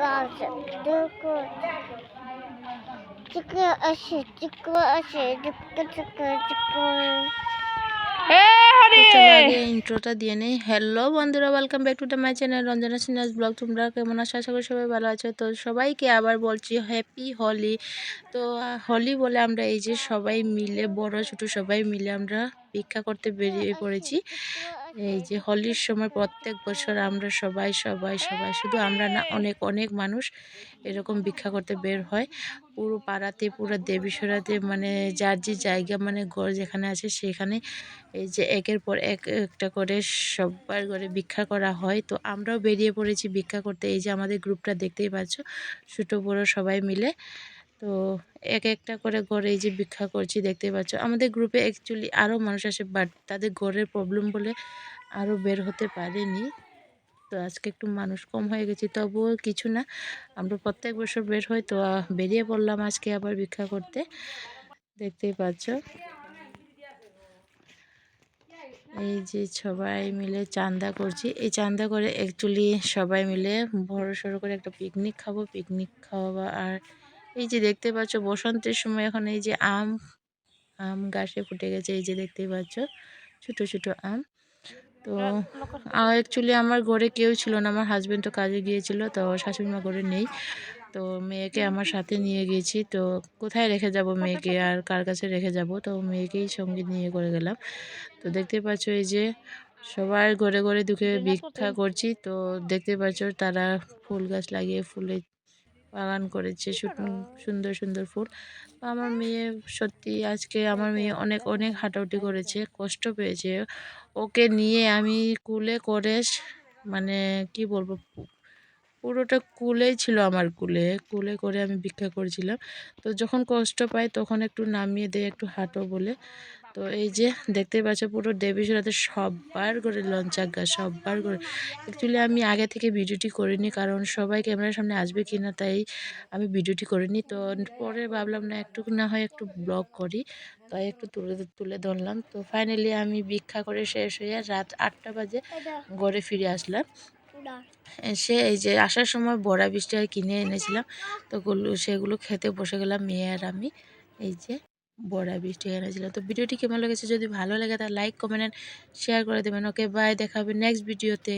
casa, duku, chiku ashe, chiku. তো চলো আগে ইন্ট্রোটা দিয়ে নেই। হ্যালো বন্ধুরা, welcome back to the my channel Ranjana Sinha's blog. তোমরা কেমন আছো? আশা করি সবাই ভালো আছো। তো সবাইকে আবার বলছি হ্যাপি হোলি। তো হোলি বলে আমরা এই যে সবাই মিলে, বড় ছোট সবাই মিলে আমরা ভিক্ষা করতে বেরিয়ে পড়েছি। এই যে হোলির সময় প্রত্যেক বছর আমরা সবাই সবাই সবাই শুধু আমরা না, অনেক অনেক মানুষ এরকম ভিক্ষা করতে বের হয়। পুরো পাড়াতে, পুরো দেবীসরাতে, মানে যার যে জায়গা, মানে ঘর যেখানে আছে সেখানে এই যে একের পর এক একটা করে সবার ঘরে ভিক্ষা করা হয়। তো আমরাও বেরিয়ে পড়েছি ভিক্ষা করতে। এই যে আমাদের গ্রুপটা দেখতেই পাচ্ছ, ছোটো বড় সবাই মিলে। তো এক একটা করে ঘরে এই যে ভিক্ষা করছি, দেখতেই পাচ্ছ। আমাদের গ্রুপে অ্যাকচুয়ালি আরও মানুষ আসে, বাট তাদের ঘরের প্রবলেম বলে আরও বের হতে পারেনি। তো আজকে একটু মানুষ কম হয়ে গেছে, তবুও কিছু না, আমরা প্রত্যেক বছর বের হই। তো বেরিয়ে পড়লাম আজকে আবার ভিক্ষা করতে, দেখতেই পাচ্ছ। এই যে সবাই মিলে চাঁদা করছি। এই চাঁদা করে অ্যাকচুয়ালি সবাই মিলে বড় সড়ো করে একটা পিকনিক খাবো, পিকনিক খাওয়া। আর এই যে দেখতে পাচ্ছ বসন্তের সময় এখন এই যে আম আম গাছে ফুটে গেছে, এই যে দেখতেই পাচ্ছ ছোট ছোট আম। তো অ্যাকচুয়ালি আমার ঘরে কেউ ছিল না, আমার হাজব্যান্ড তো কাজে গিয়েছিল, তো শাশুড়ি মা ঘরে নেই। তো মেয়েকে আমার সাথে নিয়ে গেছি। তো কোথায় রেখে যাব মেয়েকে, আর কার কাছে রেখে যাব? তো মেয়েকেই সঙ্গে নিয়ে করে গেলাম। তো দেখতে পাচ্ছ এই যে সবার ঘরে ঘরে ঢুকে ভিক্ষা করছি। তো দেখতে পাচ্ছ তারা ফুল গাছ লাগিয়ে ফুলের বাগান করেছে, সুন্দর সুন্দর ফুল। তো আমার মেয়ে, সত্যি আজকে আমার মেয়ে অনেক অনেক হাঁটাহুটি করেছে, কষ্ট পেয়েছে। ওকে নিয়ে আমি কুলে করে, মানে কি বলবো, পুরোটা কুলেই ছিল আমার, কুলে কুলে করে আমি ভিক্ষা করেছিলাম। তো যখন কষ্ট পাই তখন একটু নামিয়ে দেয়, একটু হাঁটো বলে। তো এই যে দেখতে পাচ্ছ পুরো দেবীসরাতে সবার করে লঞ্চা গাছ, সবার করে। অ্যাকচুয়ালি আমি আগে থেকে ভিডিওটি করিনি, কারণ সবাই ক্যামেরার সামনে আসবে কি না, তাই আমি ভিডিওটি করিনি। তো পরে ভাবলাম না, একটু না হয় একটু ব্লগ করি, তাই একটু তুলে তুলে ধরলাম। তো ফাইনালি আমি ভিক্ষা করে শেষ হয়ে রাত 8টা বাজে ঘরে ফিরে আসলাম। এসে এই যে আসার সময় বড়া বৃষ্টি আর কিনে এনেছিলাম, তো সেগুলো খেতে বসে গেলাম মেয়ে আর আমি। এই যে বড়া বৃষ্টি এনেছিলাম। তো ভিডিওটি কেমন লেগেছে, যদি ভালো লাগে তাহলে লাইক কমেন্ট শেয়ার করে দেবেন। ওকে বাই, দেখা হবে নেক্সট ভিডিওতে।